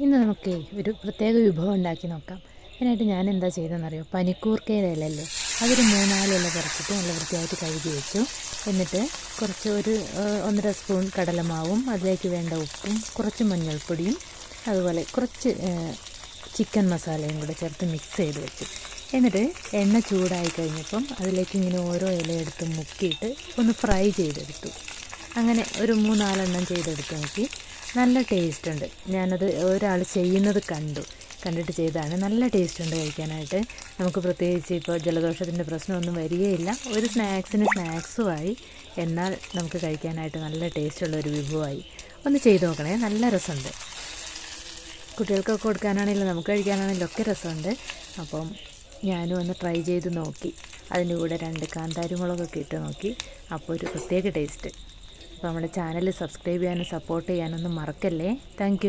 ഇന്ന് നമുക്ക് ഒരു പ്രത്യേക വിഭവം ഉണ്ടാക്കി നോക്കാം. അതിനായിട്ട് ഞാൻ എന്താ ചെയ്തതെന്നറിയോ, പനിക്കൂർക്കയുടെ ഇലല്ലേ, അതൊരു 3-4 ഇല പറിച്ചിട്ട് നല്ല വൃത്തിയായിട്ട് കഴുകി വെച്ചു. എന്നിട്ട് കുറച്ച് ഒരു 1.5 സ്പൂൺ കടലമാവും, അതിലേക്ക് വേണ്ട ഉപ്പും കുറച്ച് മഞ്ഞൾപ്പൊടിയും അതുപോലെ കുറച്ച് ചിക്കൻ മസാലയും കൂടെ ചേർത്ത് മിക്സ് ചെയ്ത് വെച്ചു. എന്നിട്ട് എണ്ണ ചൂടായി കഴിഞ്ഞപ്പം അതിലേക്ക് ഇങ്ങനെ ഓരോ ഇലയെടുത്ത് മുക്കിയിട്ട് ഒന്ന് ഫ്രൈ ചെയ്തെടുത്തു. അങ്ങനെ ഒരു 3-4 ചെയ്തെടുത്ത് നോക്കി. നല്ല ടേസ്റ്റ് ഉണ്ട്. ഞാനത് ഒരാൾ ചെയ്യുന്നത് കണ്ടിട്ട് ചെയ്തതാണ്. നല്ല ടേസ്റ്റ് ഉണ്ട് കഴിക്കാനായിട്ട്. നമുക്ക് പ്രത്യേകിച്ച് ഇപ്പോൾ ജലദോഷത്തിൻ്റെ പ്രശ്നമൊന്നും വരികയില്ല. ഒരു സ്നാക്സുമായി, എന്നാൽ നമുക്ക് കഴിക്കാനായിട്ട് നല്ല ടേസ്റ്റുള്ള ഒരു വിഭവമായി. ഒന്ന് ചെയ്ത് നോക്കണേ, നല്ല രസമുണ്ട്. കുട്ടികൾക്കൊക്കെ കൊടുക്കാനാണെങ്കിലും നമുക്ക് കഴിക്കാനാണെങ്കിലും ഒക്കെ രസമുണ്ട്. അപ്പം ഞാനും ഒന്ന് ട്രൈ ചെയ്ത് നോക്കി. അതിൻ്റെ കൂടെ 2 കാന്താരിമുളകൊക്കെ ഇട്ട് നോക്കി. അപ്പോൾ ഒരു പ്രത്യേക ടേസ്റ്റ്. അപ്പോൾ നമ്മുടെ ചാനൽ സബ്സ്ക്രൈബ് ചെയ്യാനും സപ്പോർട്ട് ചെയ്യാനൊന്നും മറക്കല്ലേ. താങ്ക്